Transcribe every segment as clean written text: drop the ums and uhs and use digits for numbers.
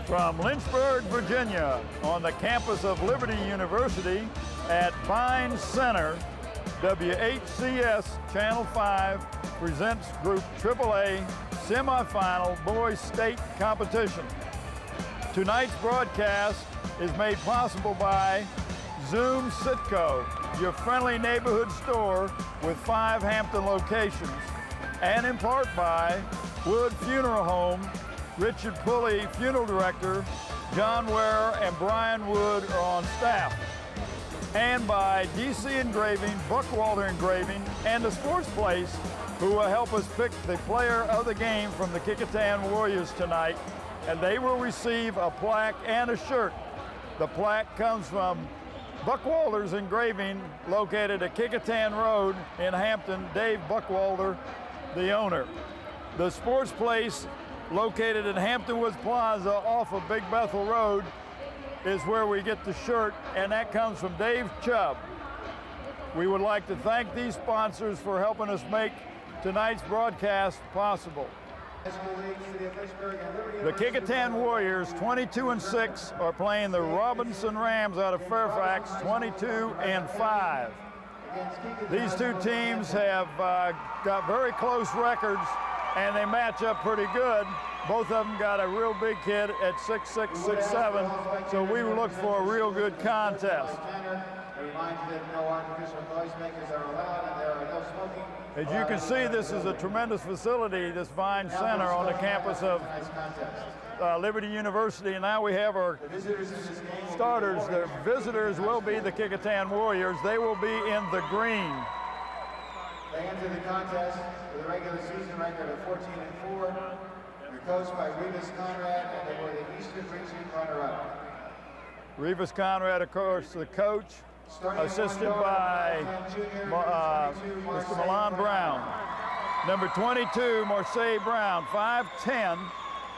From Lynchburg, Virginia, on the campus of Liberty University at Vine Center, WHCS Channel 5 presents Group AAA Semifinal Boys State Competition. Tonight's broadcast is made possible by Zoom Sitco, your friendly neighborhood store with 5 Hampton locations, and in part by Wood Funeral Home. Richard Pulley, funeral director, John Ware and Brian Wood are on staff. And by DC Engraving, Buckwalter Engraving, and the Sports Place, who will help us pick the player of the game from the Kecoughtan Warriors tonight. And they will receive a plaque and a shirt. The plaque comes from Buckwalter's Engraving, located at Kecoughtan Road in Hampton. Dave Buckwalter, the owner. The Sports Place, located in Hampton Woods Plaza off of Big Bethel Road, is where we get the shirt, and that comes from Dave Chubb. We would like to thank these sponsors for helping us make tonight's broadcast possible. The Kecoughtan Warriors, 22-6, are playing the Robinson Rams out of Fairfax, 22-5. These two teams have got very close records, and they match up pretty good. Both of them got a real big kid at 6'6", 6'7", so we look for a real good contest. As you can see, this is a tremendous facility, this Vine Center on the campus of Liberty University, and now we have our starters. The visitors will be the Kecoughtan Warriors. They will be in the green. They enter the contest with a regular season record of 14-4. They're coached by Revis Conrad, and they were the Eastern Region runner-up. Revis Conrad, of course, the coach, assisted by Mr. Milan Brown. Number 22, Marseille Brown, 5'10",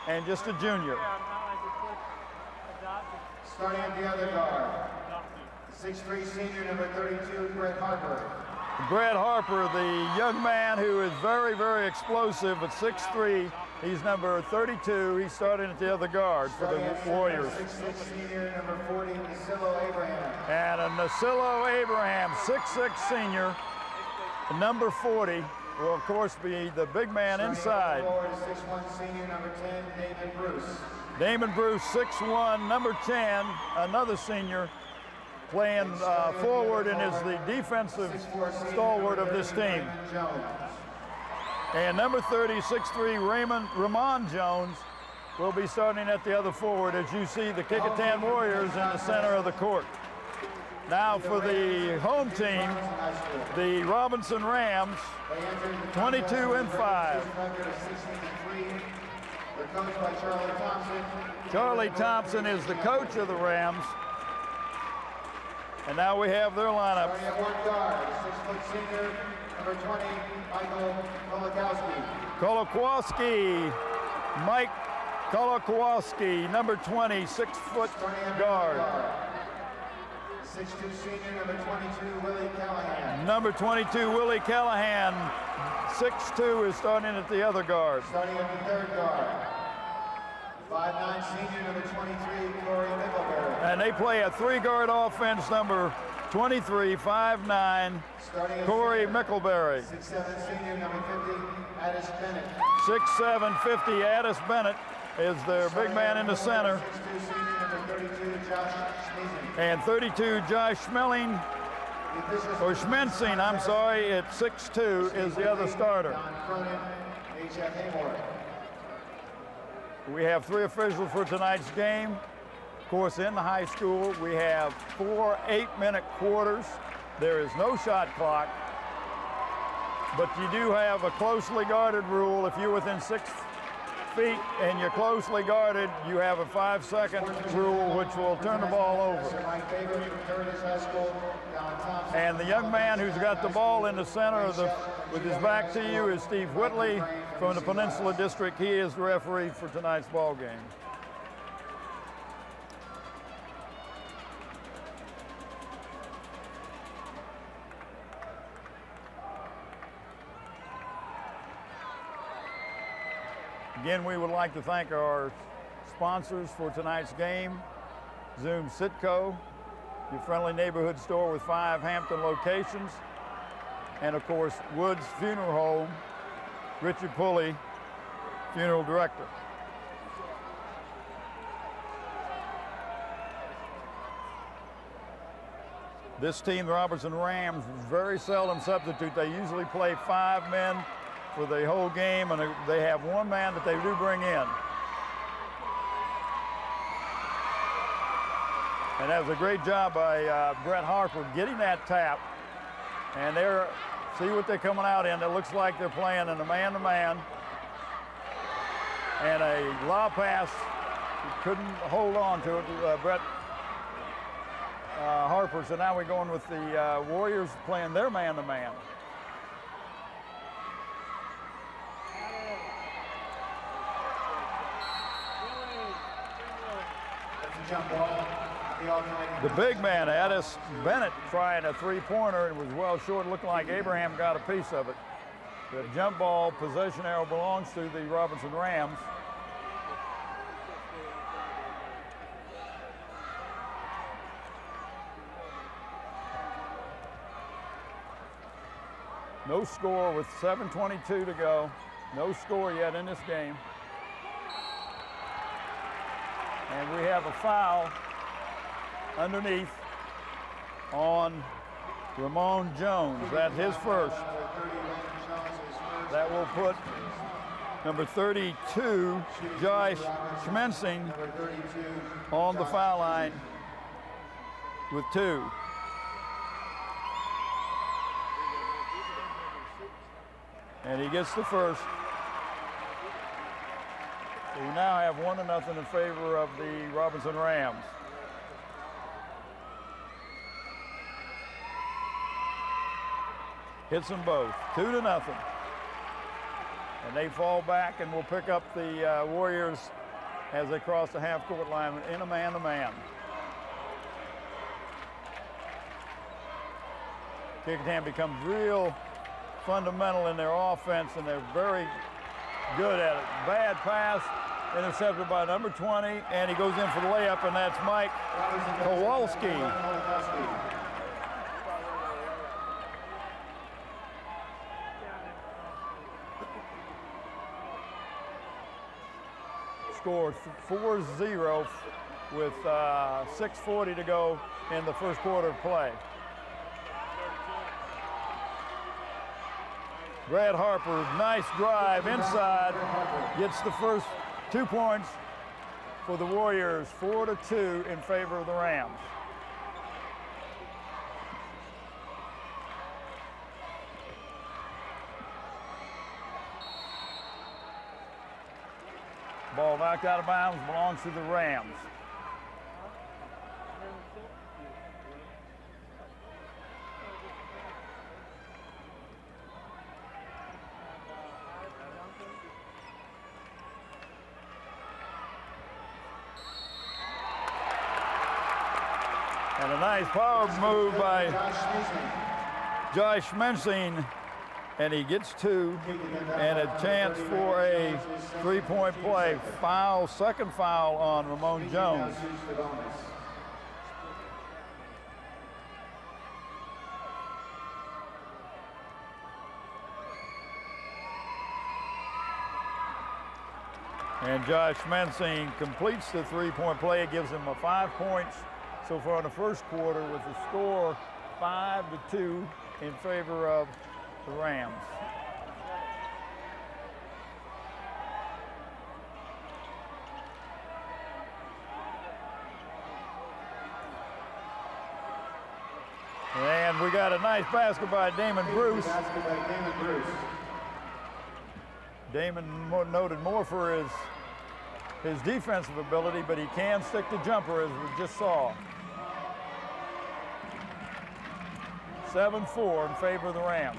and just a junior. Starting at the other guard, 6'3" senior, number 32, Brett Harper. Brett Harper, the young man who is very, very explosive at 6'3". He's number 32. He's starting at the other guard for the Warriors. 6'6" senior, number 40, Nasillo Abraham. And a Nasillo Abraham, 6'6" senior, number 40, will of course be the big man inside. 6'1" senior, number 10, Damon Bruce. Damon Bruce, 6'1", number 10, another senior, playing forward and is the defensive stalwart of this team. And number 30, 6'3", Ramon Jones will be starting at the other forward, as you see the Kecoughtan Warriors in the center of the court. Now for the home team, the Robinson Rams, 22-5. They're coached by Charlie Thompson. Charlie Thompson is the coach of the Rams. And now we have their lineup. Starting at one guard, 6' senior, number 20, Michael Kolakowski. Mike Kolakowski, number 20, 6-foot guard. 6'2" senior, number 22, Willie Callahan. Number 22, Willie Callahan, 6'2", is starting at the other guard. Starting at the third guard, 5'9" senior, number 23, Corey Mickelberry. And they play a 3-guard offense, number 23, 5'9", Corey Mickelberry. 6'7" senior, number 50, Addis Bennett. 6'7", 50, Addis Bennett is their big man in the center. 6'2" senior, number 32, Josh Schmeisen. And 32, Josh Schmeling, or Schmensing, I'm sorry, at 6'2", is the other starter. Don Cronin, H.F. Haymore. We have 3 officials for tonight's game. Of course, in the high school, we have 4 8-minute quarters. There is no shot clock, but you do have a closely guarded rule. If you're within 6 feet and you're closely guarded, you have a 5-second rule, which will turn the ball over. And the young man who's got the ball in the center of with his back to you is Steve Whitley from the Peninsula District. He is the referee for tonight's ball game. Again, we would like to thank our sponsors for tonight's game: Zoom Sitco, your friendly neighborhood store with 5 Hampton locations, and of course Woods Funeral Home, Richard Pulley, funeral director. This team, the Robertson Rams, very seldom substitute. They usually play 5 men for the whole game, and they have 1 man that they do bring in. And that was a great job by Brett Harper getting that tap. And see what they're coming out in. It looks like they're playing in a man-to-man. And a lob pass, he couldn't hold on to it, Brett Harper. So now we're going with the Warriors playing their man-to-man. Jump ball. The big man, Addis Bennett, trying a 3-pointer. It was well short. Looked like Abraham got a piece of it. The jump ball possession arrow belongs to the Robertson Rams. No score with 7:22 to go. No score yet in this game. And we have a foul underneath on Ramon Jones. That's his first. That will put number 32, Josh Schmensing, on the foul line with 2. And he gets the first. So we now have 1-0 in favor of the Robertson Rams. Hits them both, 2-0. And they fall back, and will pick up the Warriors as they cross the half-court line in a man-to-man. Kecoughtan becomes real fundamental in their offense, and they're very good at it. Bad pass, intercepted by number 20, and he goes in for the layup, and that's Mike Kowalski. Score 4-0 with 6:40 to go in the first quarter of play. Brad Harper, nice drive inside, gets the first 2 points for the Warriors, 4-2 in favor of the Rams. Ball knocked out of bounds, belongs to the Rams. And a nice power move by Josh Schmensing, and he gets 2, and a chance for a 3-point play. Foul, second foul on Ramon Jones. And Josh Schmensing completes the 3-point play. It gives him 5 points so far in the first quarter, with the score 5-2 in favor of the Rams. And we got a nice basket by Damon Bruce. Damon noted more for his defensive ability, but he can stick the jumper, as we just saw. 7-4 in favor of the Rams.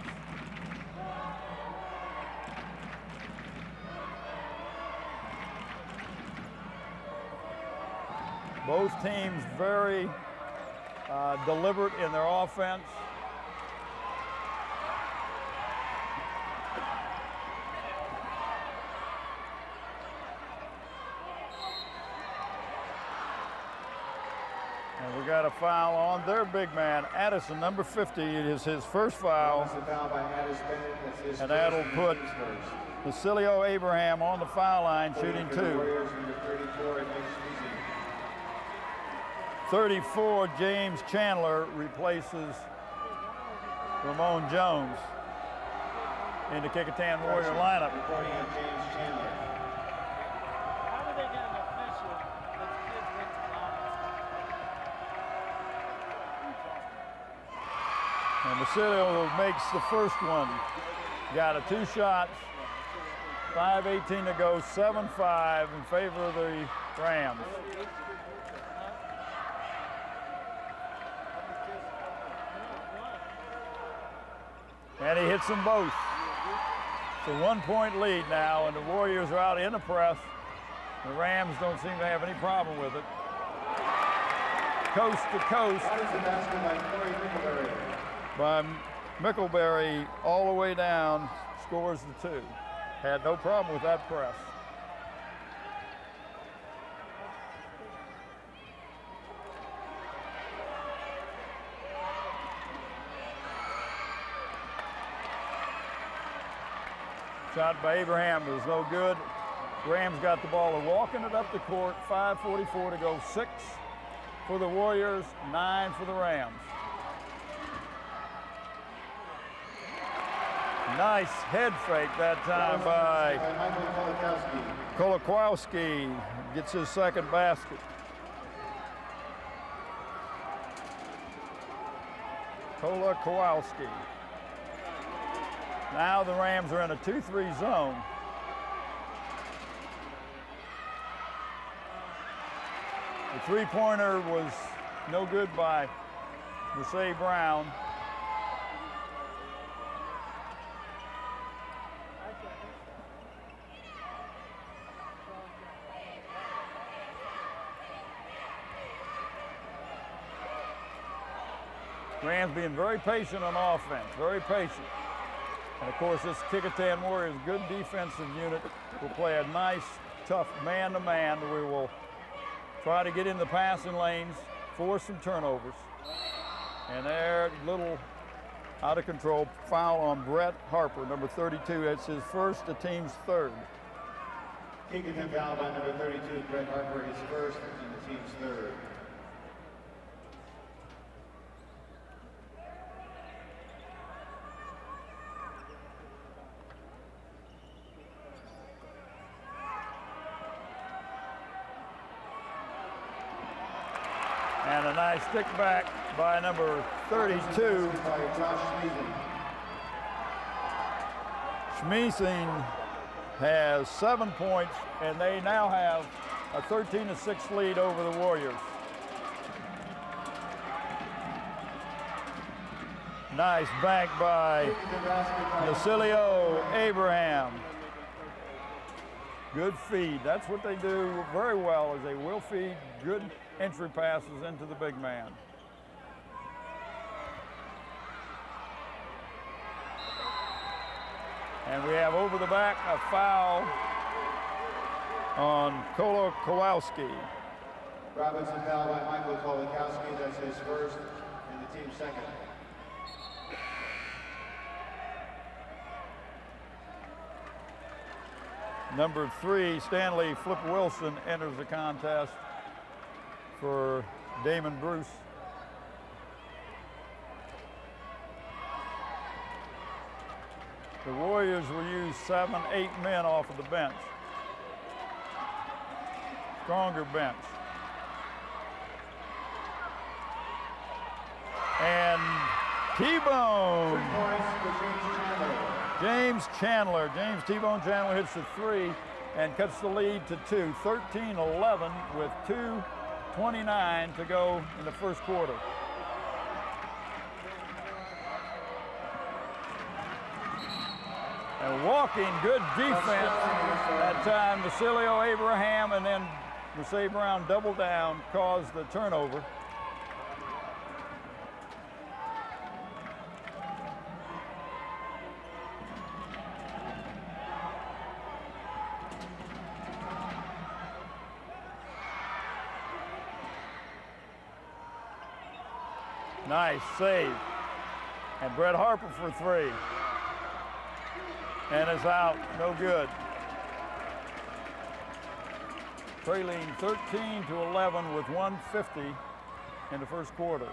Both teams very deliberate in their offense. got a foul on their big man, Addison, number 50. It is his first foul. That's a foul by Addis Bennett. That's his And first that'll and the put team's first. Basilio Abraham on the foul line, shooting For the 2. Warriors, number 34, Nick Schmeezing. 34, James Chandler replaces Ramon Jones in the Kecoughtan Warrior lineup. Reporting on James Chandler. How do they get an official that's kids went to college? And Basilio makes the first one. Got a 2 shots, 5:18 to go, 7-5 in favor of the Rams. And he hits them both. It's a 1-point lead now, and the Warriors are out in the press. The Rams don't seem to have any problem with it. Coast to coast. That is the basket by Corey Mickleberry. By Mickleberry all the way down, scores the 2. Had no problem with that press. Shot by Abraham was no good. Rams got the ball. They're walking it up the court. 5:44 to go. 6 for the Warriors, 9 for the Rams. Nice head fake that time by Michael Kolakowski. Kolakowski. Gets his second basket. Kolakowski. Now the Rams are in a 2-3 zone. The 3-pointer was no good by Mercedes Brown. Rams being very patient on offense, very patient. And of course, this Kecoughtan Warriors good defensive unit will play a nice, tough man-to-man. We will try to get in the passing lanes, force some turnovers. And there, little out of control foul on Brett Harper, number 32. That's his first, the team's third. Kecoughtan foul by number 32, Brett Harper, his first and the team's third. And a nice stick back by number 32. By Josh Schmeezing. Schmeezing has 7 points, and they now have a 13-6 lead over the Warriors. Nice bank by Basilio Abraham. Good feed. That's what they do very well, is they will feed good entry passes into the big man. And we have over the back a foul on Kolakowski. Robinson foul by Michael Kolakowski. That's his first and the team's second. Number 3, Stanley Flip Wilson enters the contest for Damon Bruce. The Warriors will use 7, 8 men off of the bench. Stronger bench. And T-Bone. 3 points for James Chandler. James Chandler. James T-Bone Chandler hits the 3 and cuts the lead to 2. 13-11 with 2:29 to go in the first quarter. And walking, good defense that time. Basilio Abraham and then Mercedes Brown double down, caused the turnover. Nice save. And Brett Harper for three. And it's out, no good. Trailing 13-11 with 1:50 in the first quarter.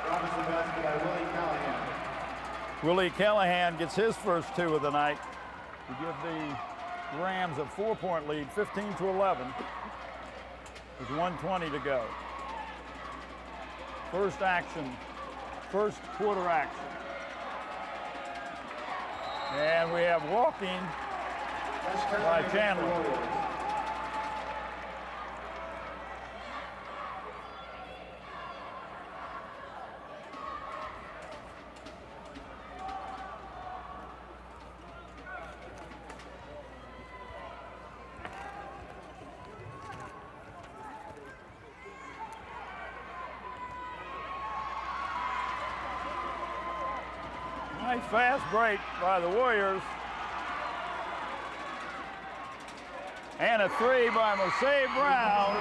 Robinson basket by Willie Callahan. Willie Callahan gets his first two of the night to give the Rams a 4-point lead, 15-11, with 1:20 to go. First quarter action. And we have walking by Chandler. Nice fast break by the Warriors. And a three by Marseille Brown.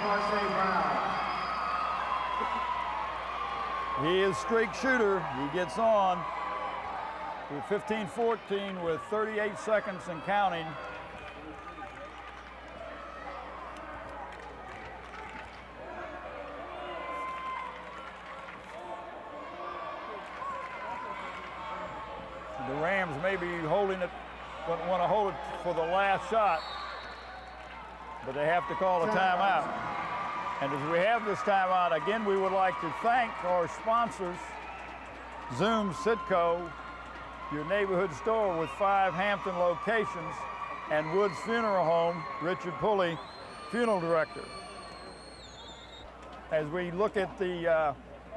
He is streak shooter. He gets on with 15-14 with 38 seconds and counting. The Rams may be holding it, want to hold it for the last shot, but they have to call a timeout. And as we have this timeout, again, we would like to thank our sponsors, Zoom Sitco, your neighborhood store with 5 Hampton locations, and Woods Funeral Home, Richard Pulley, funeral director. As we look at the,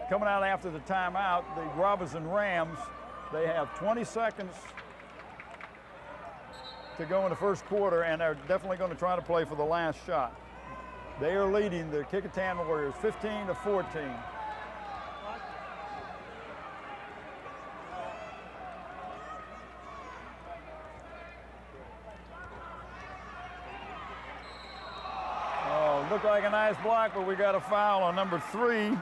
coming out after the timeout, the Robinson Rams, they have 20 seconds to go in the first quarter, and they're definitely going to try to play for the last shot. They are leading the Kecoughtan Warriors 15-14. Oh, looked like a nice block, but we got a foul on number 3.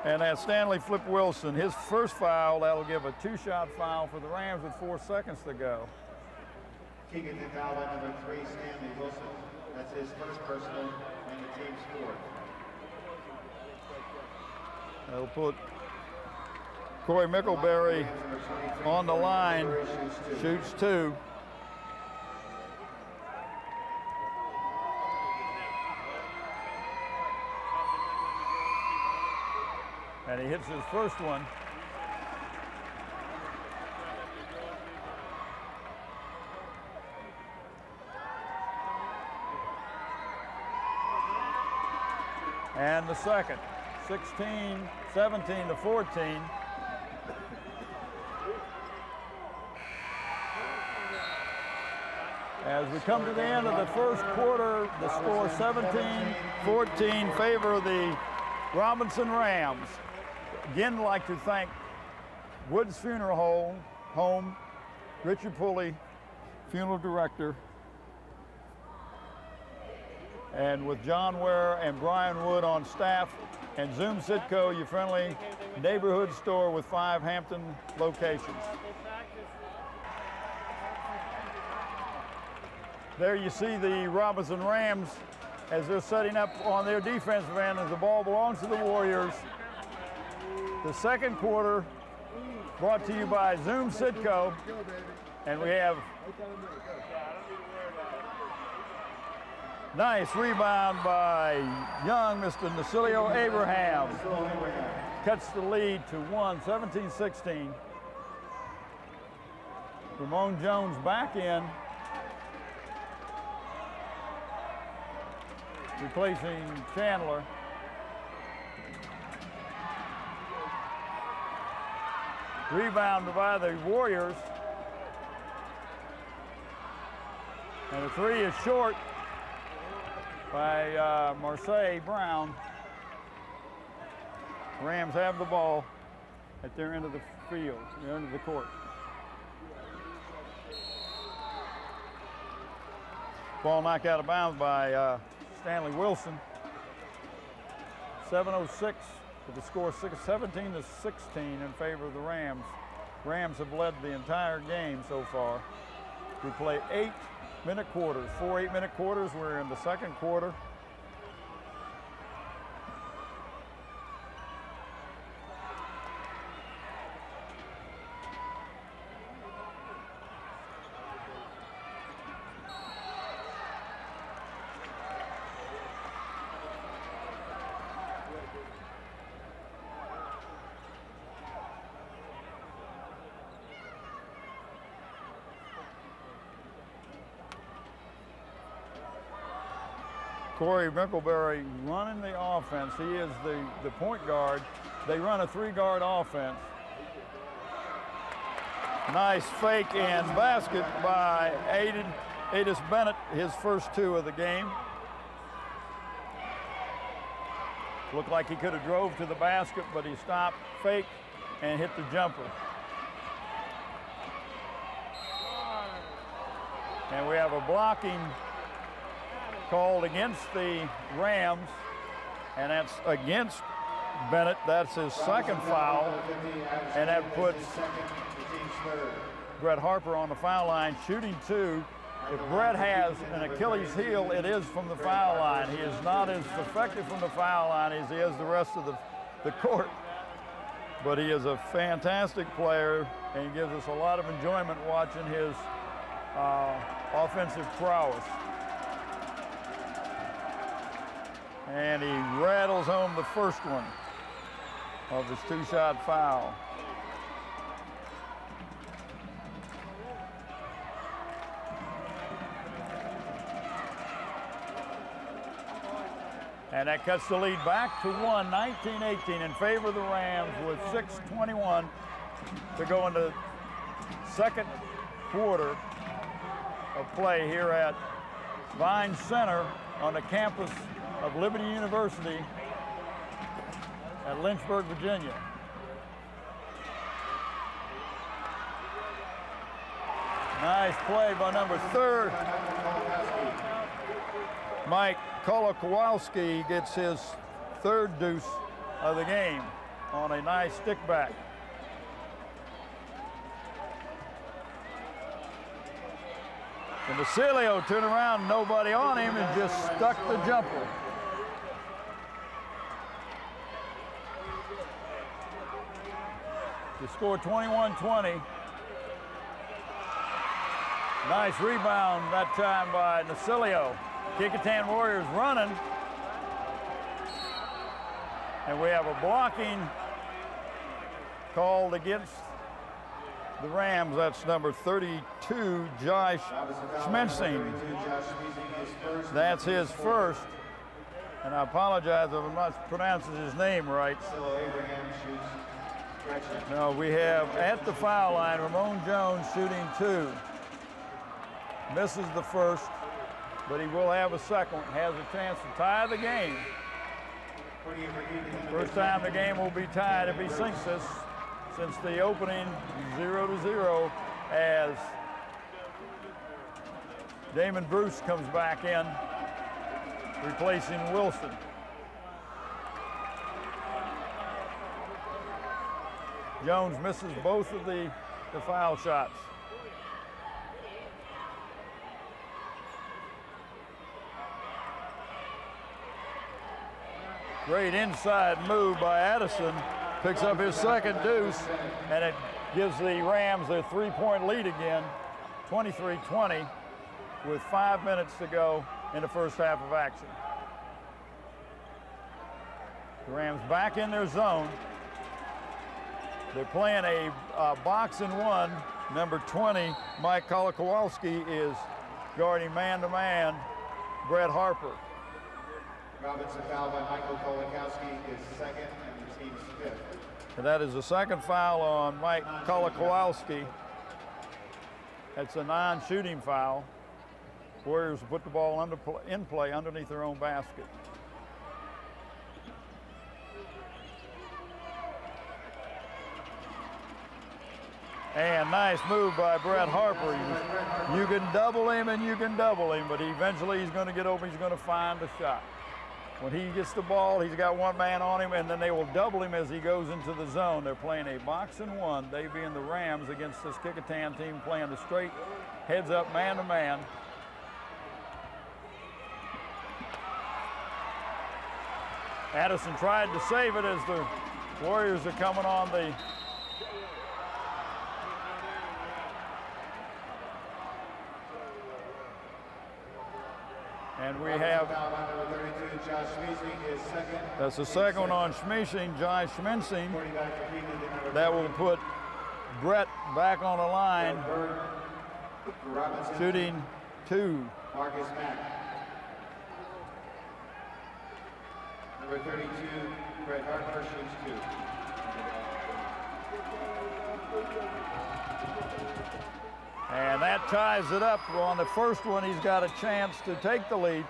And that's Stanley Flip Wilson. His first foul, that'll give a 2-shot foul for the Rams with 4 seconds to go. Kecoughtan foul by number 3, Stanley Wilson. That's his first personal and the team's 4th. That'll put Corey Mickleberry on the line, shoots 2. And he hits his first one. And the second, 17-14. As we come to the end of the first quarter, the score 17-14 favor of the Robinson Rams. Again, I'd like to thank Woods Funeral Home, Richard Pulley, funeral director, and with John Ware and Brian Wood on staff, and Zoom Sitco, your friendly neighborhood store with 5 Hampton locations. There you see the Robinson Rams as they're setting up on their defensive end as the ball belongs to the Warriors. The second quarter brought to you by Zoom Sitco, and we have nice rebound by young Mr. Nacilio Abraham. Cuts the lead to 17-16. Ramon Jones back in, replacing Chandler. Rebound by the Warriors. And the 3 is short by Marseille Brown. Rams have the ball at their end of the field, under the court. Ball knocked out of bounds by Stanley Wilson. 7:06 with the score 17-16 in favor of the Rams. Rams have led the entire game so far. We play 8-minute quarters, 4 8-minute quarters. We're in the second quarter. Corey Mickleberry running the offense. He is the point guard. They run a 3-guard offense. Nice fake and basket by Adis Bennett, his first 2 of the game. Looked like he could have drove to the basket, but he stopped, fake, and hit the jumper. And we have a blocking called against the Rams, and that's against Bennett. That's his second foul, and that puts Brett Harper on the foul line, shooting 2. If Brett has an Achilles heel, it is from the foul line. He is not as effective from the foul line as he is the rest of the court, but he is a fantastic player, and he gives us a lot of enjoyment watching his offensive prowess. And he rattles home the first one of his 2-shot foul. And that cuts the lead back to 1, 19-18 in favor of the Rams with 6:21 to go into second quarter of play here at Vine Center on the campus of Liberty University at Lynchburg, Virginia. Nice play by number 3. Mike Kolakowski gets his 3rd deuce of the game on a nice stick back. And Basilio turned around, nobody on him, and just stuck the jumper. To score 21-20. Nice rebound that time by Nasilio. Kecoughtan Warriors running. And we have a blocking called against the Rams. That's number 32, Josh Schmetzing. That's his first. And I apologize if I'm not pronouncing his name right. No, we have at the foul line, Ramon Jones shooting 2. Misses the first, but he will have a second. Has a chance to tie the game. First time the game will be tied if he sinks this since the opening 0-0 as Damon Bruce comes back in, replacing Wilson. Jones misses both of the foul shots. Great inside move by Addison. Picks up his second deuce, and it gives the Rams their 3-point lead again, 23-20, with 5 minutes to go in the first half of action. The Rams back in their zone. They're playing a box and one. Number 20, Mike Kolakowski, is guarding man-to-man Brett Harper. Robinson foul by Michael Kolakowski is second and the team's 5th. And that is the second foul on Mike Kolakowski. That's a non-shooting foul. Warriors will put the ball in play underneath their own basket. And nice move by Brett Harper. You can double him and you can double him, but eventually he's going to get open. He's going to find a shot. When he gets the ball, he's got one man on him, and then they will double him as he goes into the zone. They're playing a box and one, they being the Rams, against this Kecoughtan team playing the straight heads up man-to-man. Addison tried to save it as the Warriors are coming on the and we have that's the second one on Schmiesing, Josh Schmiesing. That will put Brett back on the line, shooting 2. Marcus Mack. Number 32, Brett Harper, shoots 2. And that ties it up. On the first one, he's got a chance to take the lead.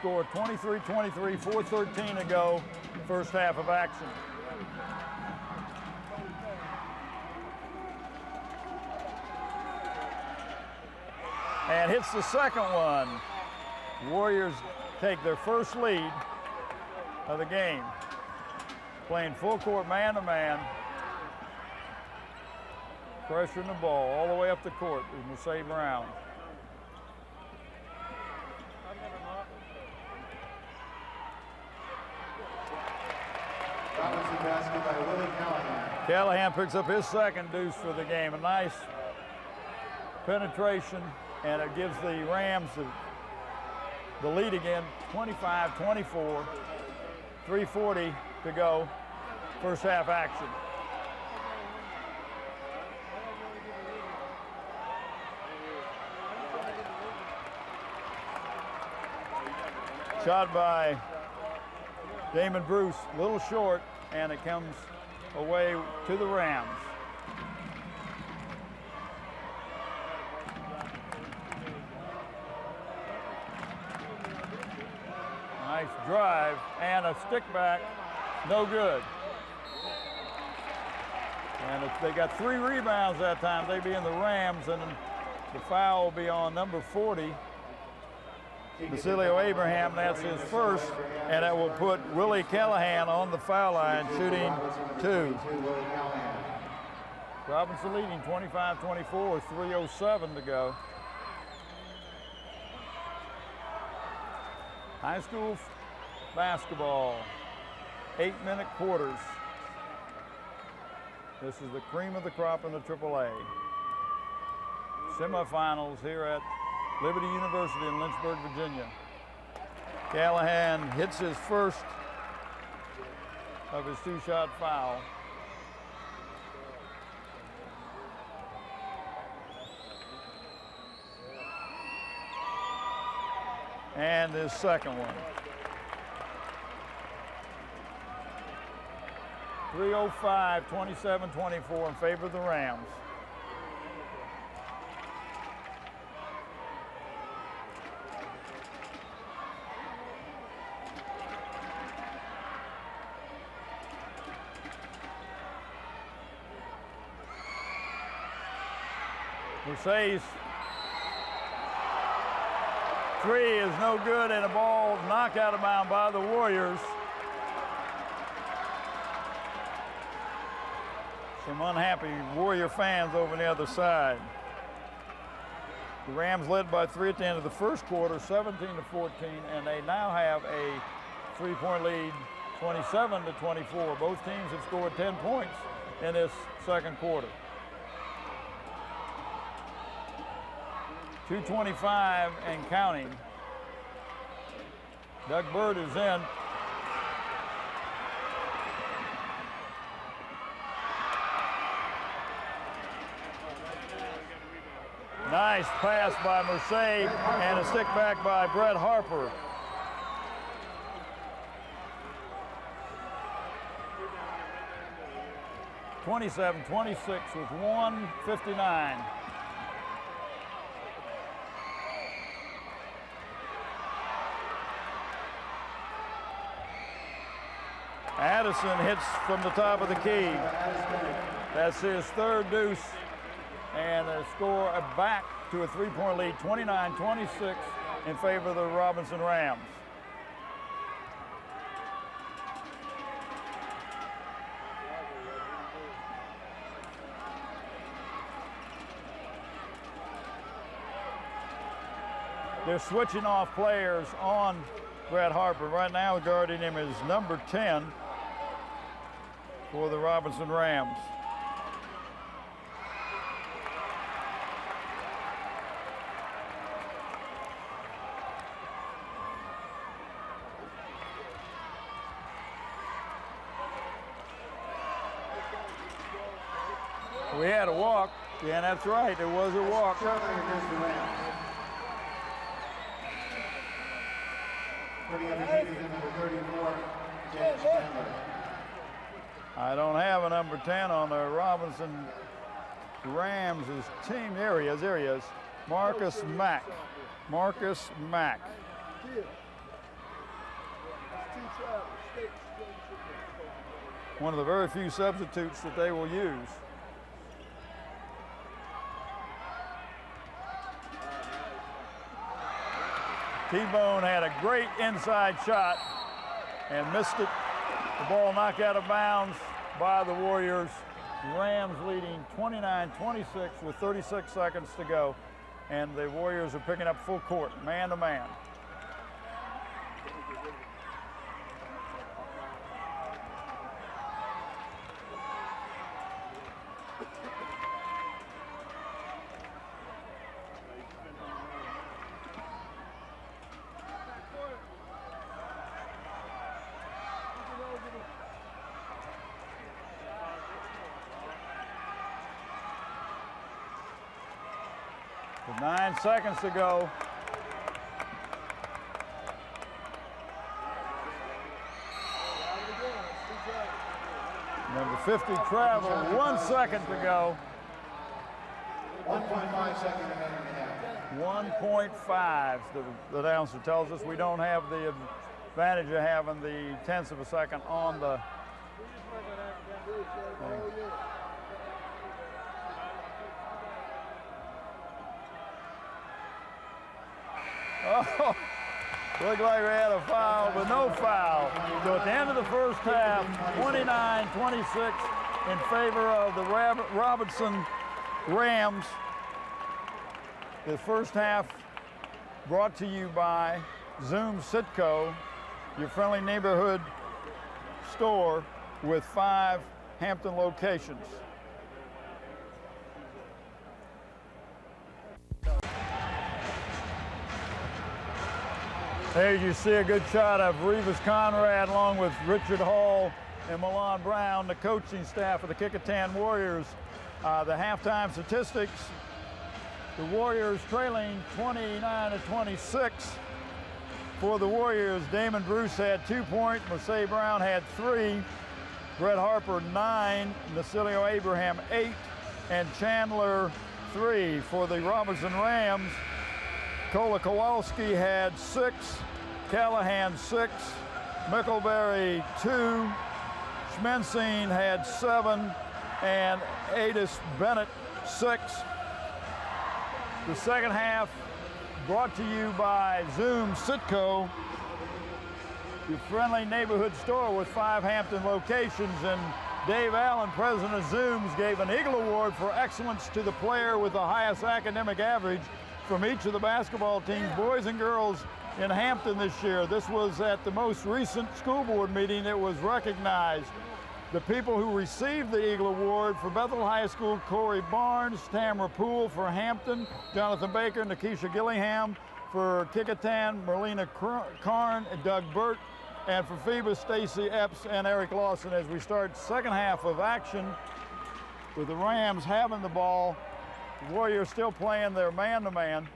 Score 23-23, 4:13 to go, first half of action. And hits the second one. Warriors take their first lead of the game. Playing full court man-to-man. Pressuring the ball all the way up the court is Mercedes Brown. Robinson basket by Willie Callahan. Callahan picks up his second deuce for the game. A nice penetration, and it gives the Rams the lead again, 25-24, 3:40 to go, first half action. Shot by Damon Bruce, a little short, and it comes away to the Rams. Nice drive and a stick back, no good. And they got 3 rebounds that time. They be in the Rams, and the foul will be on number 40. Basilio Abraham, that's his first, and that will put Willie Callahan on the foul line, shooting 2. Robinson leading 25-24 with 3:07 to go. High school basketball, 8-minute quarters. This is the cream of the crop in the AAA. Semifinals here at Liberty University in Lynchburg, Virginia. Callahan hits his first of his 2-shot foul. And his second one. 3:05, 27-24 in favor of the Rams. Mercedes, 3 is no good, and a ball knocked out of bounds by the Warriors. Some unhappy Warrior fans over on the other side. The Rams led by 3 at the end of the first quarter, 17-14, and they now have a 3-point lead, 27-24. Both teams have scored 10 points in this second quarter. 2:25 and counting. Doug Bird is in. Nice pass by Mercedes and a stick back by Brett Harper. (27-26) with 1:59. Addison hits from the top of the key. That's his third deuce and the score back to a 3-point lead, 29-26 in favor of the Robinson Rams. They're switching off players on Brett Harper. Right now, guarding him is number 10 for the Robinson Rams. We had a walk. Yeah, that's right. There was a walk. Putting up his number 34, James Chandler. I don't have a number 10 on the Robinson Rams' team. There he is. Marcus Mack. Marcus Mack. One of the very few substitutes that they will use. T-Bone had a great inside shot and missed it. The ball knocked out of bounds by the Warriors. Rams leading 29-26 with 36 seconds to go. And the Warriors are picking up full court, man to man. With 9 seconds to go. Number 50 traveled, 1 second to go. 1.5 second and 1.5, the announcer tells us. We don't have the advantage of having the tenths of a second on the thing. Oh, looked like we had a foul, but no foul. So at the end of the first half, 29-26 in favor of the Robinson Rams. The first half brought to you by Zoom Sitco, your friendly neighborhood store with 5 Hampton locations. There you see a good shot of Revis Conrad along with Richard Hall and Milan Brown, the coaching staff of the Kecoughtan Warriors. The halftime statistics, the Warriors trailing 29-26. For the Warriors, Damon Bruce had 2 points, Marseille Brown had 3, Brett Harper 9, Nacilio Abraham 8, and Chandler 3. For the Robinson Rams, Kola Kowalski had 6, Callahan 6, Mickleberry 2, Schmensing had 7, and Adis Bennett 6. The second half brought to you by Zoom Sitco, your friendly neighborhood store with 5 Hampton locations. And Dave Allen, president of Zooms, gave an Eagle Award for excellence to the player with the highest academic average from each of the basketball teams, boys and girls, in Hampton this year. This was at the most recent school board meeting. It was recognized. The people who received the Eagle Award: for Bethel High School, Corey Barnes; Tamara Poole for Hampton, Jonathan Baker, Nikisha Gillingham; for Kecoughtan, Merlina Karn, Doug Burt; and for FIBA, Stacy Epps and Eric Lawson. As we start second half of action with the Rams having the ball, the Warriors still playing their man-to-man.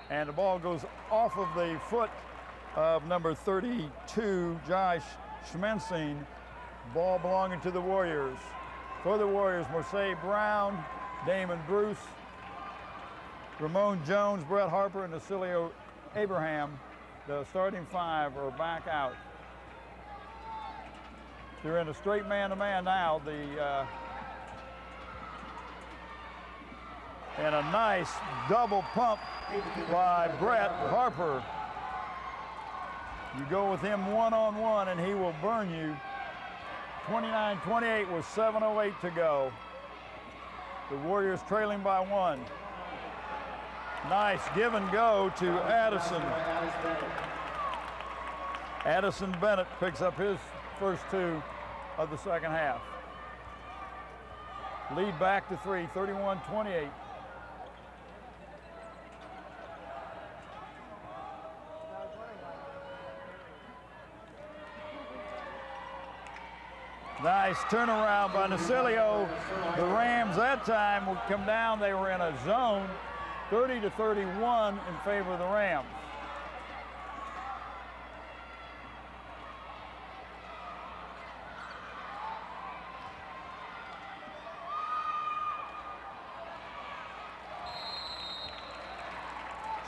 And the ball goes off of the foot of number 32, Josh Schmensing. Ball belonging to the Warriors. For the Warriors, Marseille Brown, Damon Bruce, Ramon Jones, Brett Harper, and Nacilio Abraham The starting 5 are back out. They're in a straight man-to-man now. And a nice double pump by Brett Harper. You go with him one-on-one and he will burn you. 29-28 with 7:08 to go. The Warriors trailing by 1. Nice give and go to Addison. Addison Bennett picks up his first 2 of the second half. Lead back to 3, 31-28. Nice turnaround by Nasilio. The Rams that time would come down. They were in a zone, 30-31 in favor of the Rams.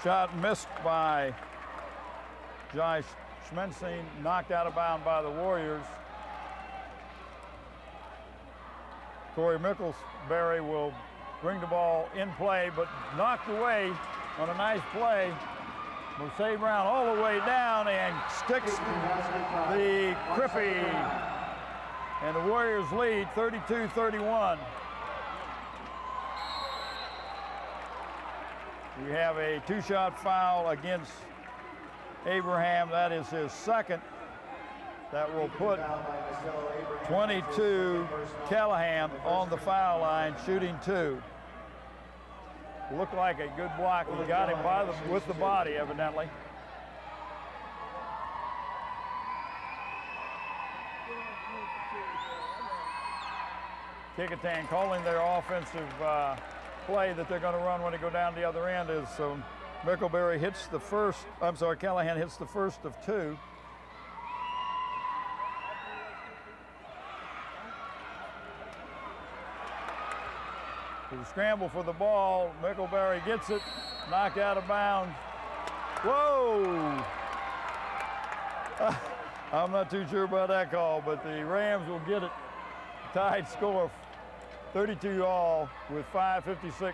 Shot missed by Josh Schmenstein, knocked out of bounds by the Warriors. Corey Micklesberry will bring the ball in play, but knocked away on a nice play. Moshe Brown all the way down and sticks the Crippy. And the Warriors lead 32-31. We have a 2-shot foul against Abraham. That is his second. That will put 22 Callahan on the foul line, shooting 2. Looked like a good block. He got him with the body, evidently. Kecoughtan calling their offensive play that they're going to run when they go down the other end is so Mickelberry hits the first, Callahan hits the first of 2. The scramble for the ball, Mickelberry gets it, knocked out of bounds. Whoa! I'm not too sure about that call, but the Rams will get it. Tied score 32-all with 5:56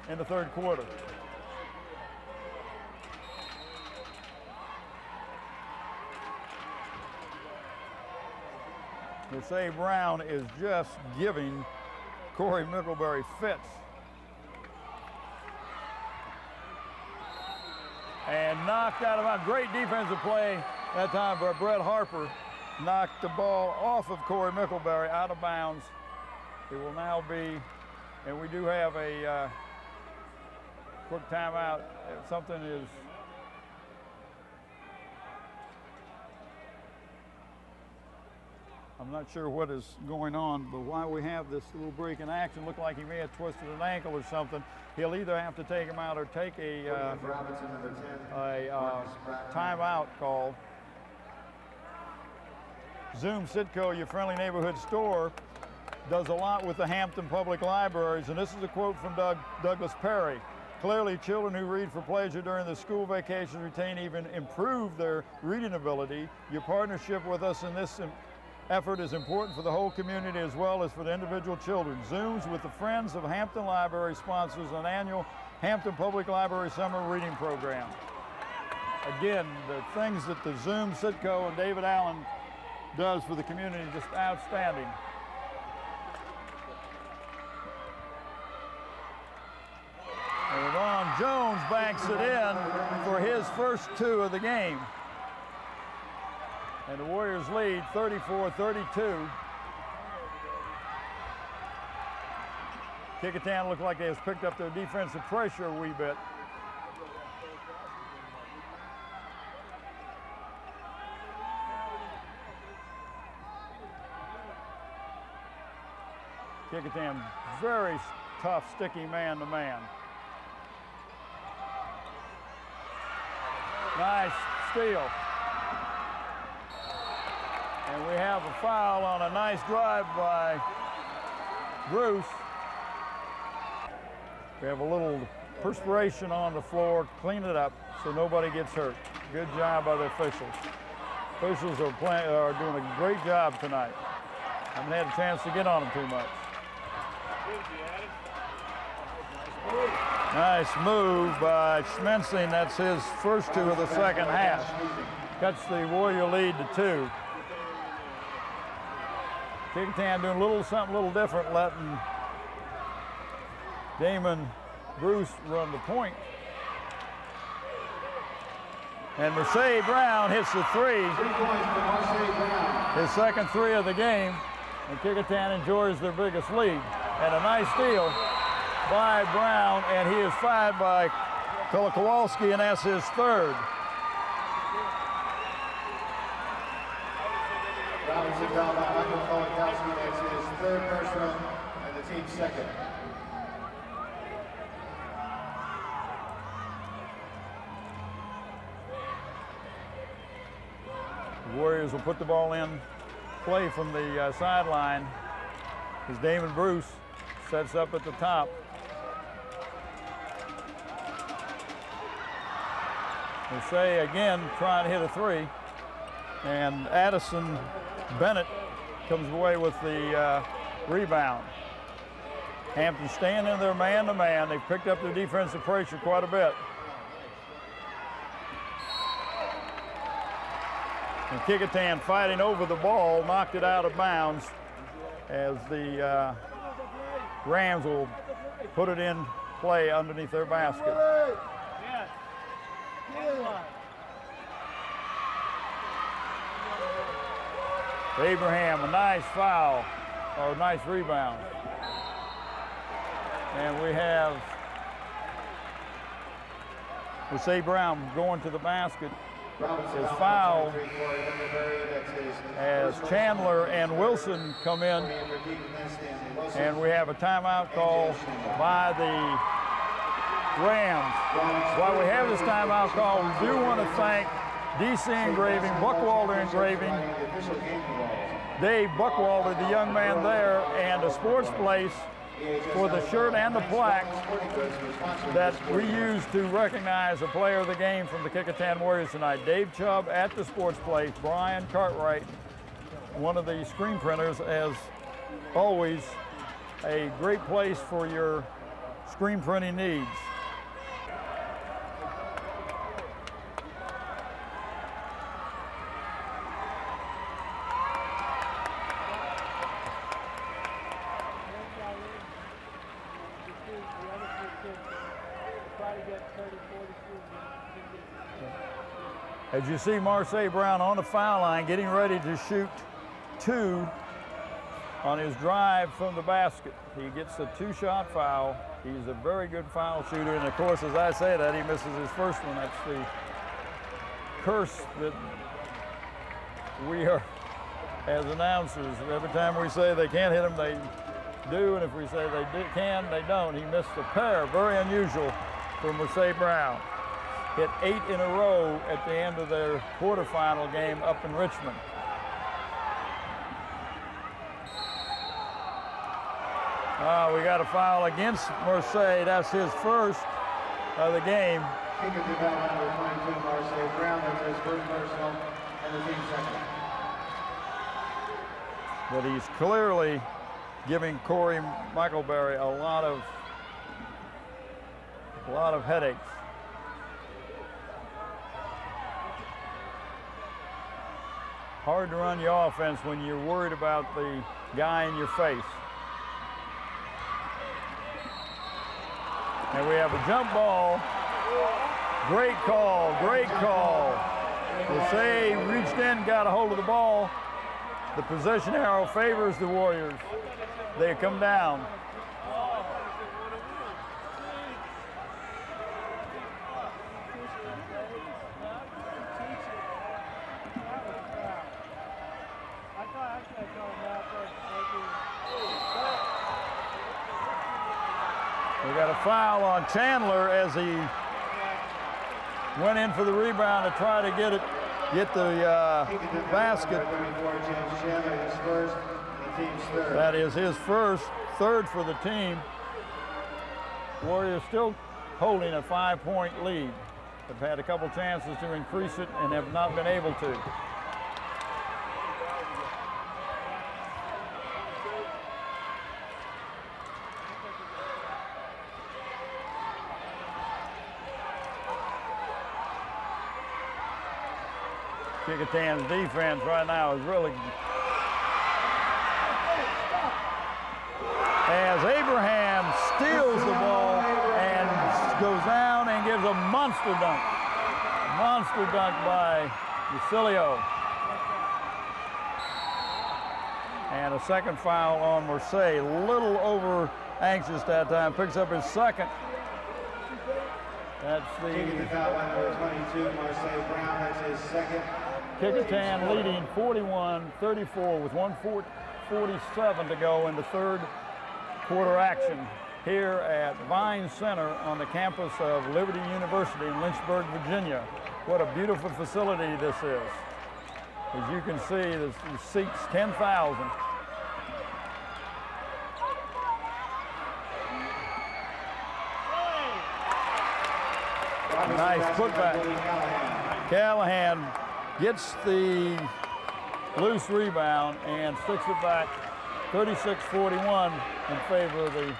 in the third quarter. Moshe Brown is just giving Corey Mickelberry fits. And knocked out of bounds. Great defensive play that time by Brett Harper. Knocked the ball off of Corey Mickelberry out of bounds. It will now be, and we do have a quick timeout. Something is, I'm not sure what is going on, but while we have this little break in action, looked like he may have twisted an ankle or something. He'll either have to take him out or take a timeout call. Zoom Sitco, your friendly neighborhood store, does a lot with the Hampton Public Libraries, and this is a quote from Douglas Perry. Clearly, children who read for pleasure during the school vacation retain, even improve their reading ability. Your partnership with us in this effort is important for the whole community as well as for the individual children. Zooms with the Friends of Hampton Library sponsors an annual Hampton Public Library Summer Reading Program. Again, the things that the Zoom Sitco and David Allen does for the community, just outstanding. And Ron Jones banks it in for his first 2 of the game. And the Warriors lead 34-32. Kecoughtan looked like they has picked up their defensive pressure a wee bit. Kecoughtan, very tough, sticky man-to-man. Nice steal. And we have a foul on a nice drive by Bruce. We have a little perspiration on the floor. Clean it up so nobody gets hurt. Good job by the officials. Officials are doing a great job tonight. Haven't had a chance to get on them too much. Nice move by Schmensing. That's his first 2 of the second half. Cuts the Warrior lead to 2. Kecoughtan doing a little something a little different, letting Damon Bruce run the point. And Mercedes Brown hits the 3. 3 points for Marseille Brown. His second 3 of the game. And Kecoughtan enjoys their biggest lead. And a nice steal by Brown, and he is fouled by Kowalski, and that's his 3rd. Robinson fouled by Michael Kolakowski. That's his 3rd personal and the team's 2nd. The Warriors will put the ball in play from the sideline as Damon Bruce sets up at the top. Mercedes again trying to hit a 3, and Addison Bennett comes away with the rebound. Hampton staying in there man-to-man. They've picked up their defensive pressure quite a bit. And Kecoughtan fighting over the ball, knocked it out of bounds as the Rams will put it in play underneath their basket. Abraham, a nice foul, or a nice rebound. And we have Mercedes Brown going to the basket. His foul as Chandler and Wilson come in, and we have a timeout call by the Rams. While we have this timeout call, we do want to thank DC Engraving, Buckwalter Engraving, Dave Buckwalter, the young man there, and a sports place for the shirt and the plaques that we use to recognize a player of the game from the Kecoughtan Warriors tonight. Dave Chubb at the sports place, Brian Cartwright, one of the screen printers, as always, a great place for your screen printing needs. As you see Marseille Brown on the foul line, getting ready to shoot 2 on his drive from the basket. He gets a 2-shot foul. He's a very good foul shooter, and of course, as I say that, he misses his first one. That's the curse that we are, as announcers, every time we say they can't hit him, they do, and if we say they can, they don't. He missed a pair, very unusual for Marseille Brown. Hit 8 in a row at the end of their quarterfinal game up in Richmond. We got a foul against Marseille. That's his first of the game. Kick it to that number 22, Marseille Brown. That's his 1st personal and the team's 2nd. But he's clearly giving Corey Michaelberry a lot of headaches. Hard to run your offense when you're worried about the guy in your face. And we have a jump ball. Great call, great call. Marseille reached in, got a hold of the ball. The possession arrow favors the Warriors. They come down. We got a foul on Chandler as he went in for the rebound to try to get the basket. That is his first, 3rd for the team. Warriors still holding a 5-point lead have had a couple chances to increase it and have not been able to. Kecoughtan's defense right now is really, as Abraham steals the ball and goes down and gives a monster dunk. Monster dunk by Lucilio. And a second foul on Mercedes. A little over anxious that time. Picks up his second. That's Taking the foul by number 22, Marseille Brown. That's his second. Kecoughtan leading 41-34 with 1:47 to go in the third quarter action here at Vine Center on the campus of Liberty University in Lynchburg, Virginia. What a beautiful facility this is. As you can see, this seats 10,000. Nice putback. Callahan gets the loose rebound and sticks it back 36-41 in favor of the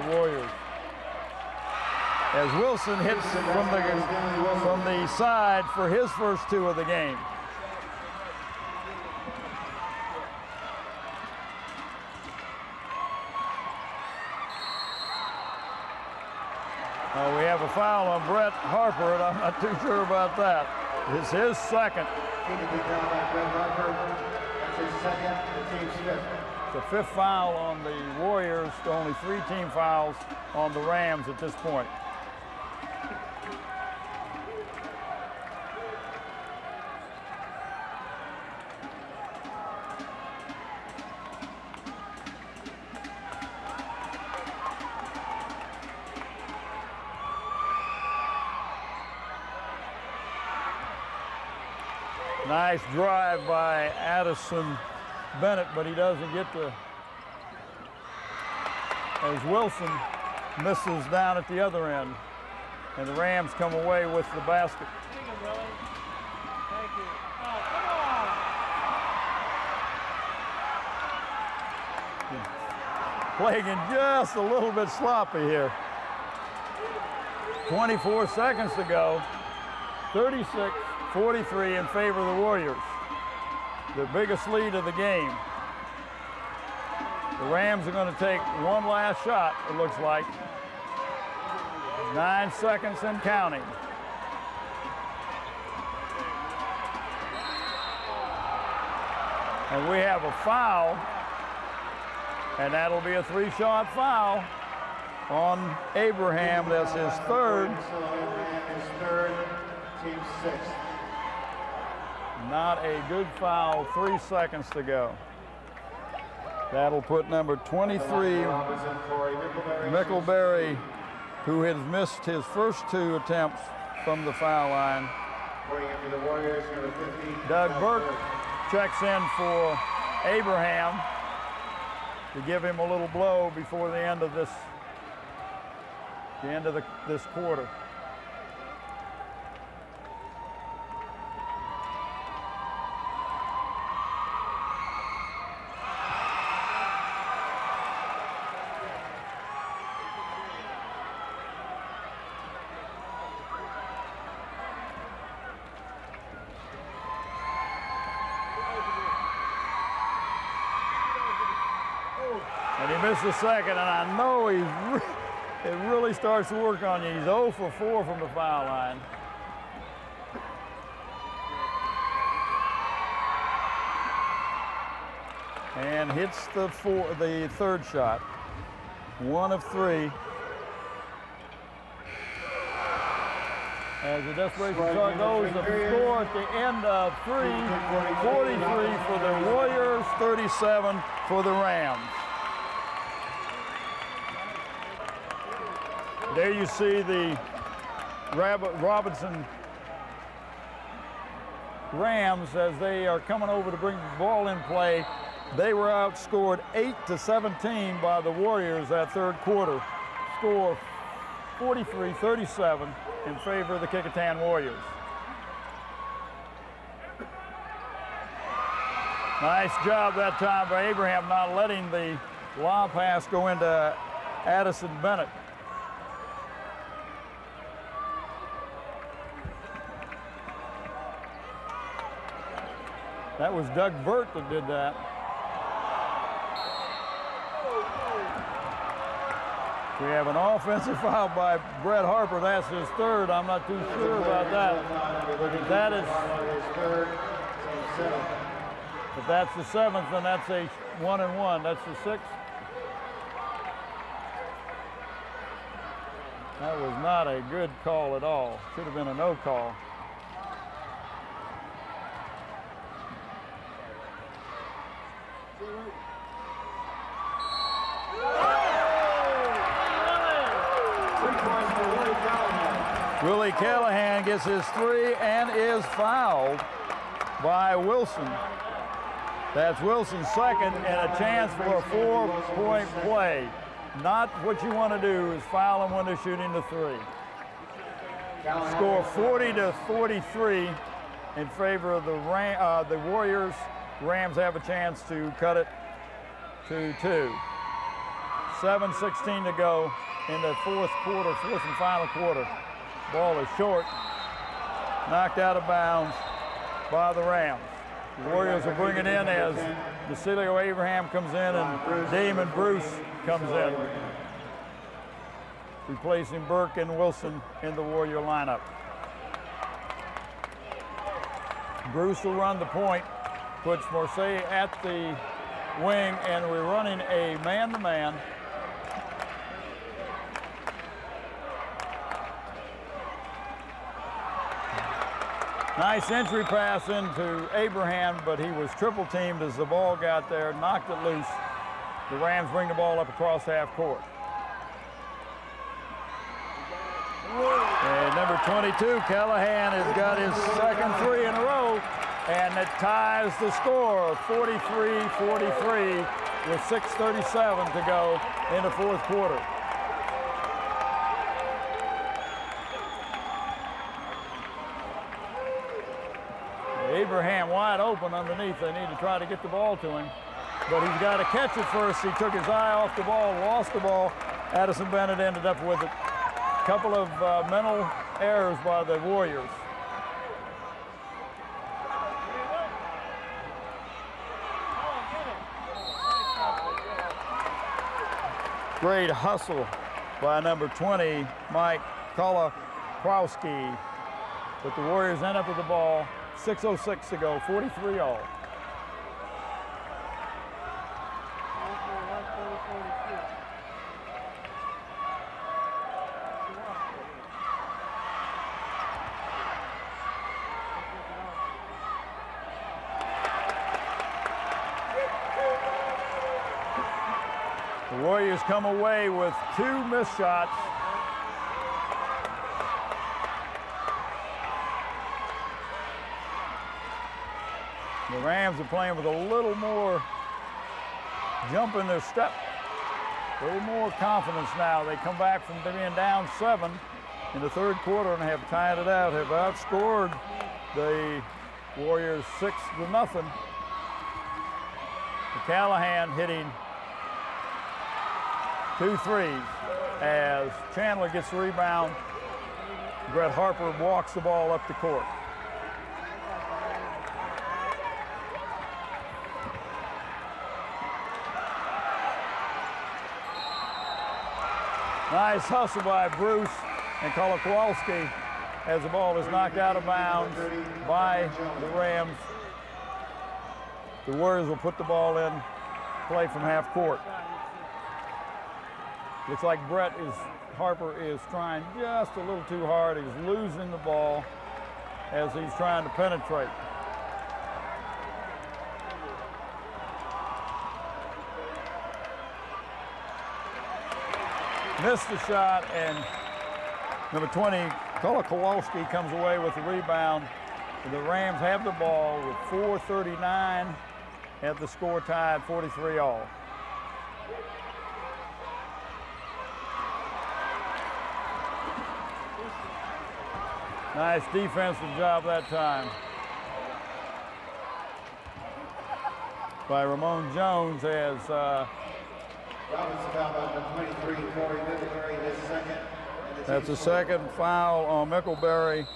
Warriors. As Wilson hits from the side for his first two of the game. We have a foul on Brett Harper, and I'm not too sure about that. It's his second. The fifth foul on the Warriors, only 3 team fouls on the Rams at this point. Nice drive by Addison Bennett, but he doesn't get to, as Wilson misses down at the other end. And the Rams come away with the basket. Thank you, Willie. Thank you. Oh, come on! Playing just a little bit sloppy here. 24 seconds to go. 36-43 in favor of the Warriors. The biggest lead of the game. The Rams are going to take one last shot, it looks like. 9 seconds and counting. And we have a foul, and that'll be a 3-shot foul on Abraham. That's his third. His third, team sixth. Not a good foul, 3 seconds to go. That'll put number 23, Mickleberry, who has missed his first 2 attempts from the foul line. Doug Burke checks in for Abraham to give him a little blow before the end of this quarter. And he missed the second, and I know it really starts to work on you. He's 0 for 4 from the foul line. And hits the third shot. 1 of 3. As the desperation shot goes, the score at the end of 43 for the Warriors, 37 for the Rams. There you see the Robinson Rams as they are coming over to bring the ball in play. They were outscored 8-17 by the Warriors that third quarter. Score 43-37 in favor of the Kecoughtan Warriors. Nice job that time by Abraham, not letting the lob pass go into Addison Bennett. That was Doug Burt that did that. We have an offensive foul by Brett Harper. That's his third. I'm not too sure about that. But if that is, if that's the seventh, then that's a 1-and-1. That's the sixth. That was not a good call at all. Should have been a no call. Willie Callahan gets his three and is fouled by Wilson. That's Wilson's second and a chance for a 4-point play. Not what you want to do is foul him when they're shooting the three. Score 40-43 in favor of the Warriors. Rams have a chance to cut it to 2. 7:16 to go in the fourth and final quarter. Ball is short, knocked out of bounds by the Rams. The Warriors will bring it in as Basilio Abraham comes in and Damon Bruce comes in, replacing Burke and Wilson in the Warrior lineup. Bruce will run the point, puts Morcey at the wing, and we're running a man-to-man. Nice entry pass into Abraham, but he was triple teamed as the ball got there, knocked it loose. The Rams bring the ball up across half court. And number 22, Callahan, has got his second three in a row, and it ties the score, 43-43 with 6:37 to go in the fourth quarter. Abraham wide open underneath. They need to try to get the ball to him, but he's got to catch it first. He took his eye off the ball, lost the ball. Addison Bennett ended up with it. A couple of mental errors by the Warriors. Great hustle by number 20, Mike Kolakowski. But the Warriors end up with the ball. 6:06 to go, 43 all. The Warriors come away with 2 missed shots. The Rams are playing with a little more jump in their step, a little more confidence now. They come back from being down 7 in the third quarter and have tied it out, have outscored the Warriors 6-0. Callahan hitting 2 threes as Chandler gets the rebound. Brett Harper walks the ball up the court. Nice hustle by Bruce and Kolakowski as the ball is knocked out of bounds by the Rams. The Warriors will put the ball in play from half court. Looks like Harper is trying just a little too hard. He's losing the ball as he's trying to penetrate. Missed the shot, and number 20, Kolakowski, comes away with the rebound. The Rams have the ball with 4:39, have the score tied 43 all. Nice defensive job that time by Ramon Jones as Robinson foul on number 23, Corey Middlebury, his second. that's a second foul on Mickleberry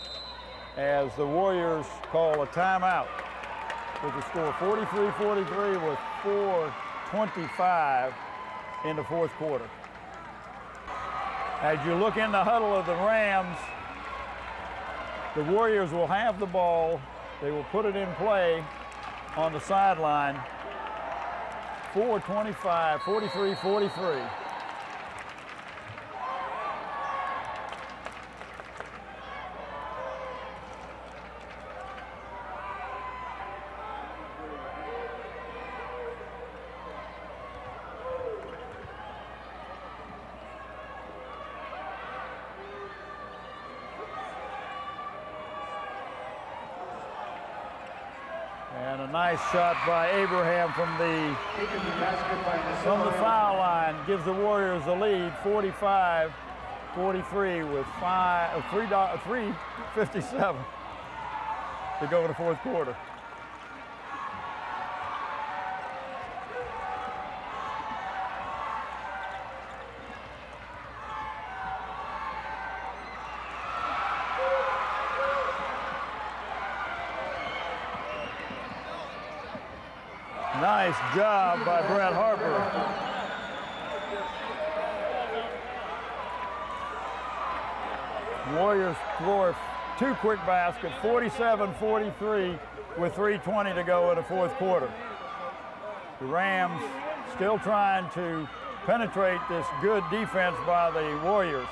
as the Warriors call a timeout with the score 43-43 with 4:25 in the fourth quarter. As you look in the huddle of the Rams, the Warriors will have the ball. They will put it in play on the sideline. 4:25, 43-43. And a nice shot by Abraham from the foul line gives the Warriors the lead, 45-43 with 3:57 to go in the fourth quarter. Nice job by Brett Harper. Warriors score two quick baskets, 47-43 with 3:20 to go in the fourth quarter. The Rams still trying to penetrate this good defense by the Warriors.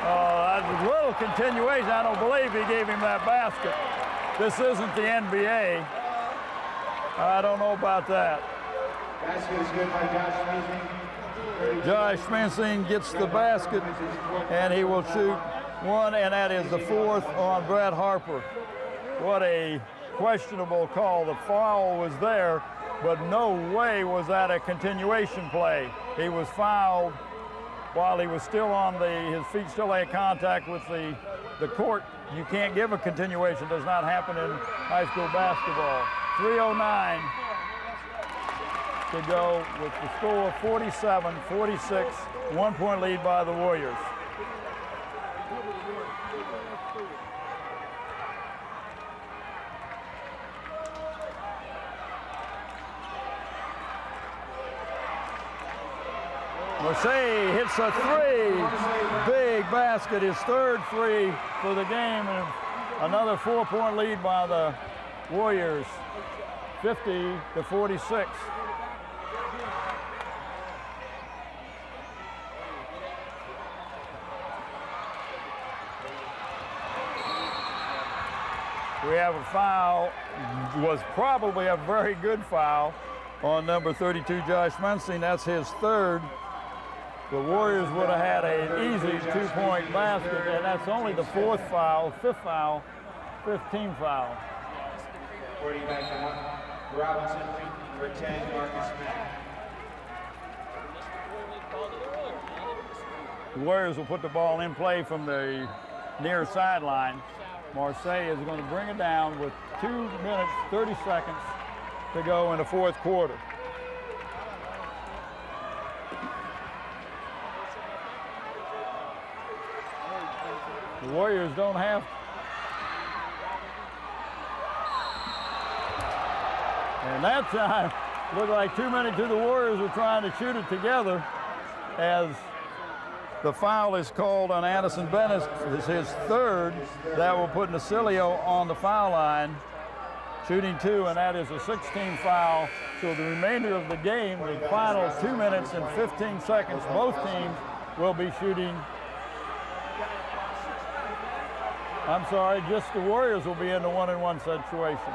That's a little continuation. I don't believe he gave him that basket. This isn't the NBA. I don't know about that. Basket is good by Josh Smithing. Josh Smithing gets the basket, and he will shoot one, and that is the fourth on Brett Harper. What a questionable call. The foul was there, but no way was that a continuation play. He was fouled while he was still on his feet still had contact with the court. You can't give a continuation. It does not happen in high school basketball. 3:09 to go with the score 47-46, 1 point lead by the Warriors. Marseille hits a three, big basket, his third three for the game, and another 4 point lead by the Warriors, 50-46. We have a foul, was probably a very good foul on number 32, Josh Munson. That's his third. The Warriors would have had an easy 2 point basket, and that's only the fourth foul, fifth foul, 15 foul. 40 back to one. Robinson for 10, Marcus Smith. The Warriors will put the ball in play from the near sideline. Marseille is going to bring it down with 2 minutes, 30 seconds to go in the fourth quarter. The Warriors don't have. And that time, looked like too many to the Warriors were trying to shoot it together as the foul is called on Addison Bennett. It's his third. That will put Nasilio on the foul line, shooting two, and that is a 16 foul. So the remainder of the game, the final 2 minutes and 15 seconds, both teams will be shooting. I'm sorry, just the Warriors will be in the 1-on-1 situation.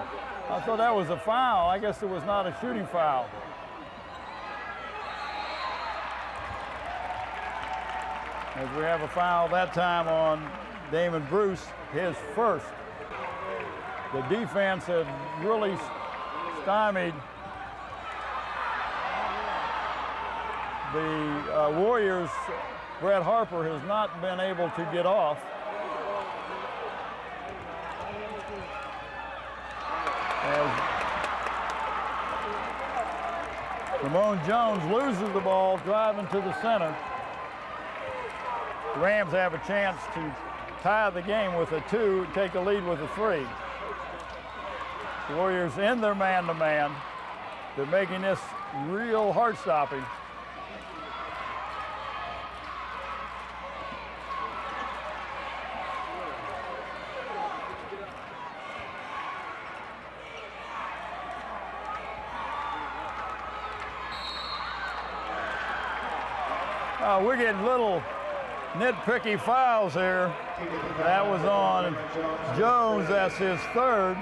I thought that was a foul. I guess it was not a shooting foul. As we have a foul that time on Damon Bruce, his first. The defense had really stymied the Warriors Brett Harper has not been able to get off. As Ramon Jones loses the ball, driving to the center. The Rams have a chance to tie the game with a 2, take the lead with a 3. The Warriors in their man-to-man. They're making this real heart-stopping. We're getting little nitpicky fouls here. That was on Jones, that's his 3rd.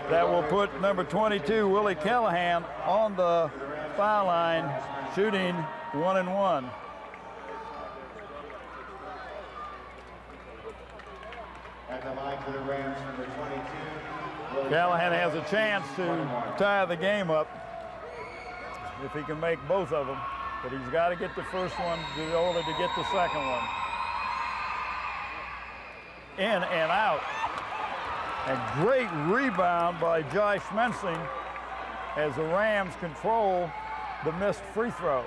That will put number 22, Willie Callahan, on the foul line, shooting 1-and-1. At the line for the Rams, number 22. Callahan has a chance to tie the game up if he can make both of them. But he's got to get the first one in order to get the second one. In and out. A great rebound by Jai Schmensing as the Rams control the missed free throw.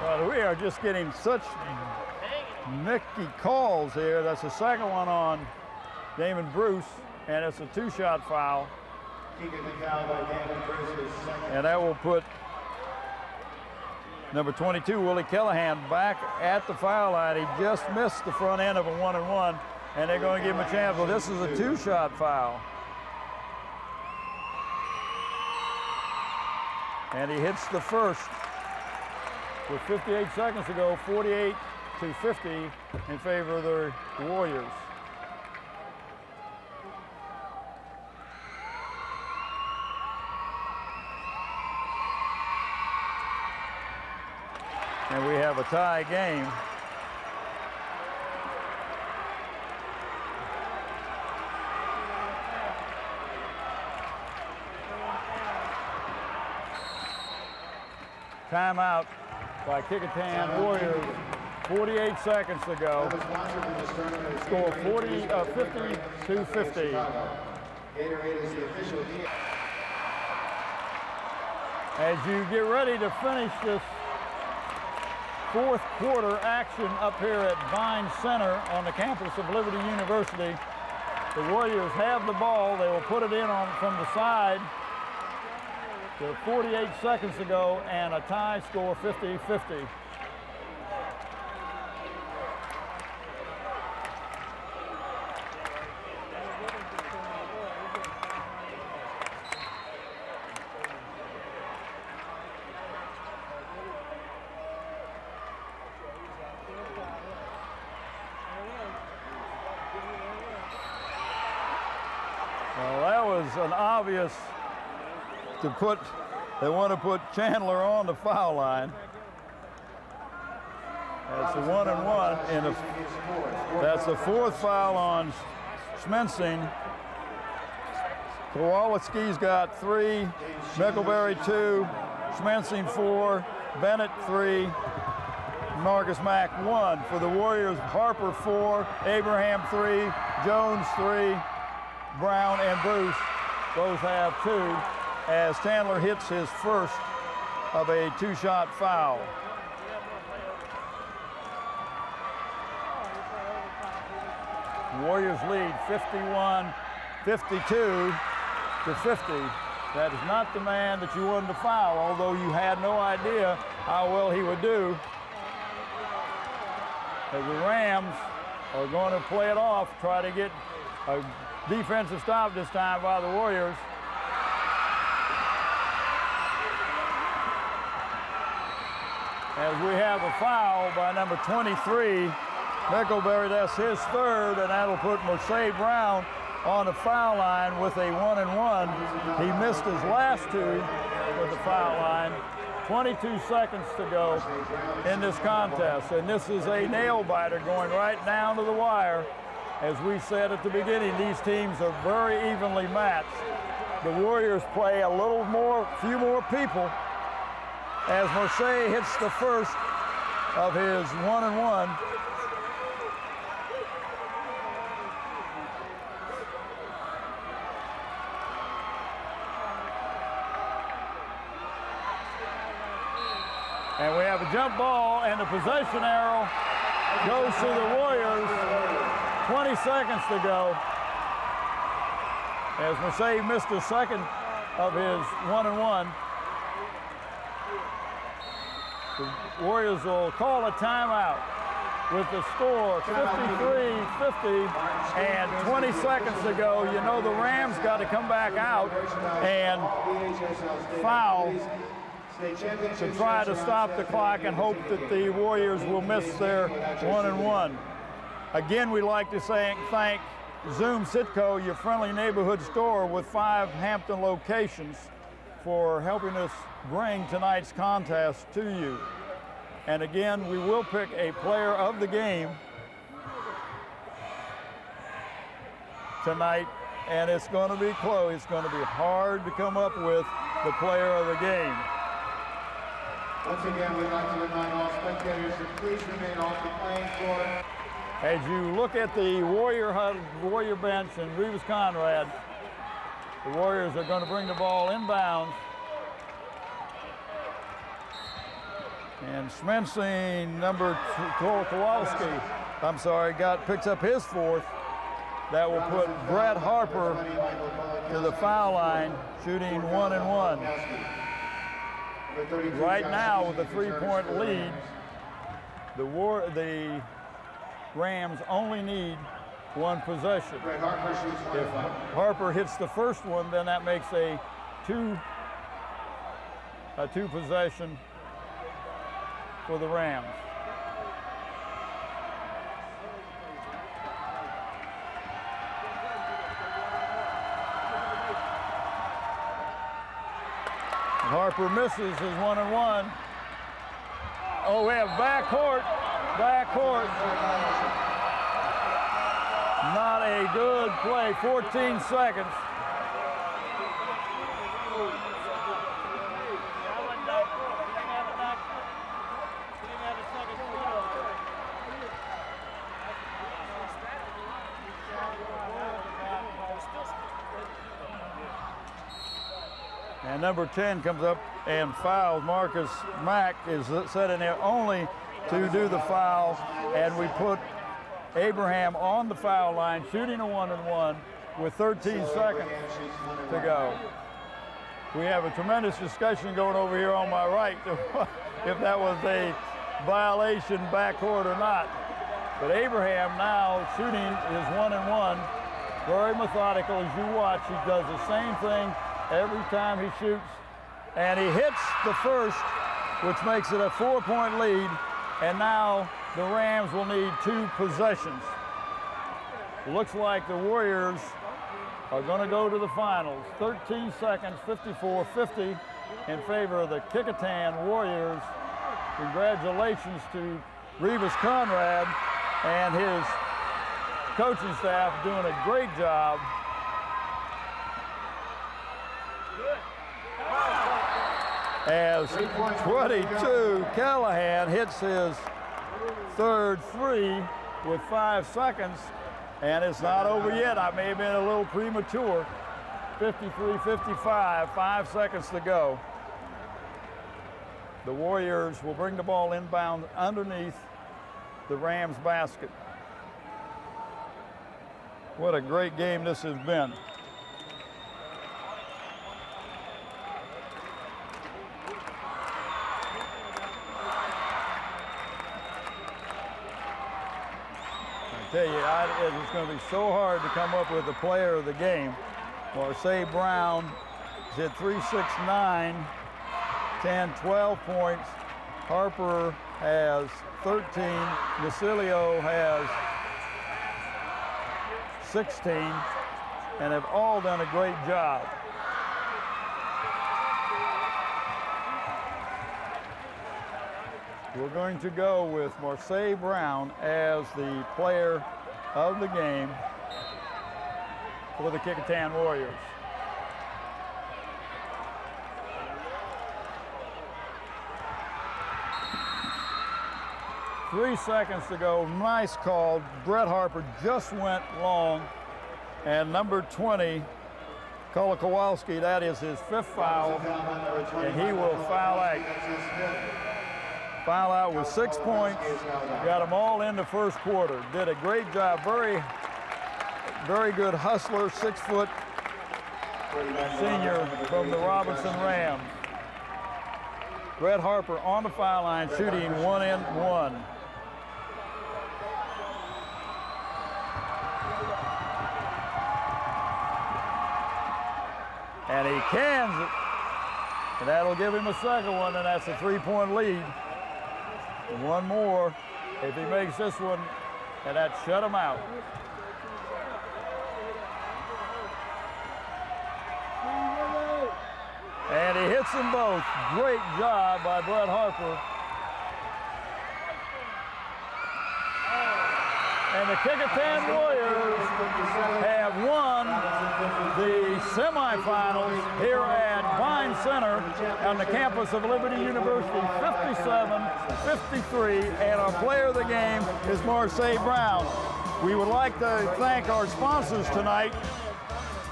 But we are just getting such nicky calls here. That's the second one on Damon Bruce, and it's a 2-shot foul. And that will put number 22, Willie Callahan, back at the foul line. He just missed the front end of a 1-and-1, and they're going to give him a chance. Well, this is a 2-shot foul. And he hits the first with 58 seconds to go, 48-50 in favor of the Warriors. And we have a tie game. Timeout by Kecoughtan Warriors. 48 seconds to go. Score 50-50. As you get ready to finish this fourth quarter action up here at Vine Center on the campus of Liberty University, the Warriors have the ball. They will put it in from the side. With 48 seconds to go and a tie score 50-50. Well, that was an obvious they want to put Chandler on the foul line. That's the 1-and-1, and that's the fourth foul on Schmensing. Kowalski's got 3, Mickelberry 2, Schmensing 4, Bennett 3, Marcus Mack 1. For the Warriors, Harper 4, Abraham 3, Jones 3, Brown and Bruce both have 2. As Chandler hits his first of a 2-shot foul. Warriors lead 51-52 to 50. That is not the man that you wanted to foul, although you had no idea how well he would do. As the Rams are going to play it off, try to get a defensive stop this time by the Warriors. As we have a foul by number 23, Mickelberry, that's his 3rd, and that'll put Mercedes Brown on the foul line with a 1-and-1. He missed his last 2 with the foul line. 22 seconds to go in this contest, and this is a nail-biter going right down to the wire. As we said at the beginning, these teams are very evenly matched. The Warriors play a few more people as Marseille hits the first of his 1-and-1. And we have a jump ball, and the possession arrow goes to the Warriors. 20 seconds to go. As Marseille missed the second of his 1-and-1. The Warriors will call a timeout with the score 53-50 and 20 seconds to go. You know the Rams got to come back out and foul to try to stop the clock and hope that the Warriors will miss their 1-and-1. Again, we'd like to thank Zoom Sitco, your friendly neighborhood store with 5 Hampton locations, for helping us bring tonight's contest to you. And again, we will pick a player of the game tonight, and it's going to be close. It's going to be hard to come up with the player of the game. Once again, we'd like to remind all spectators to please remain off the playing floor. As you look at the Warrior bench and Revis Conrad, the Warriors are going to bring the ball inbounds. And Smensing, number Kowalski, picks up his 4th. That will put Brett Harper to the foul line, shooting 1-and-1. Right now, with a 3-point lead, the Rams only need 1 possession. If Harper hits the first one, then that makes a two possession for the Rams. Harper misses his 1-and-1. Oh, we have backcourt. Not a good play. 14 seconds. And number 10 comes up and fouls. Marcus Mack is set in there only to do the foul, and we put Abraham on the foul line, shooting a 1-and-1 with 13 seconds to go. We have a tremendous discussion going over here on my right if that was a violation backcourt or not. But Abraham now shooting his 1-and-1, very methodical. As you watch, he does the same thing every time he shoots, and he hits the first, which makes it a 4-point lead, and now the Rams will need 2 possessions. Looks like the Warriors are going to go to the finals. 13 seconds, 54-50 in favor of the Kecoughtan Warriors. Congratulations to Revis Conrad and his coaching staff doing a great job. As 22, Callahan hits his 3rd free with 5 seconds, and it's not over yet. I may have been a little premature. 53-55, 5 seconds to go. The Warriors will bring the ball inbound underneath the Rams basket. What a great game this has been. I tell you, it's going to be so hard to come up with a player of the game. Marseille Brown has hit 3, 6, 9, 10, 12 points. Harper has 13. Nasilio has 16, and have all done a great job. We're going to go with Marseille Brown as the player of the game for the Kecoughtan Warriors. Three seconds to go. Nice call. Brett Harper just went long. And number 20, Kowalski, that is his 5th foul, and he will foul out. Foul out with 6 points. Got them all in the first quarter. Did a great job. Very, very good hustler, 6-foot senior from the Robinson Rams. Brett Harper on the foul line, shooting 1-and-1. And he cans it, and that'll give him a second one, and that's a 3-point lead. One more, if he makes this one, and that shut him out. And he hits them both. Great job by Brett Harper. And the Kecoughtan Warriors have won the semifinals here at Vine Center on the campus of Liberty University, 57-53, and our player of the game is Marseille Brown. We would like to thank our sponsors tonight,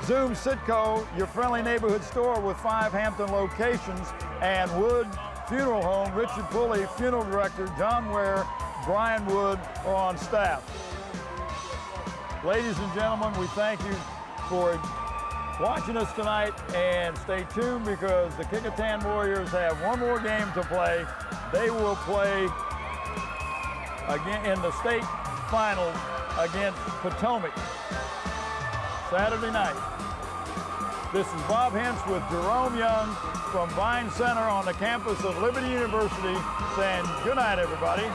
Zoom Sitco, your friendly neighborhood store with 5 Hampton locations, and Wood Funeral Home. Richard Pulley, funeral director, John Ware, Brian Wood are on staff. Ladies and gentlemen, we thank you for watching us tonight, and stay tuned because the Kecoughtan Warriors have one more game to play. They will play again in the state final against Potomac Saturday night. This is Bob Hintz with Jerome Young from Vine Center on the campus of Liberty University saying good night, everybody.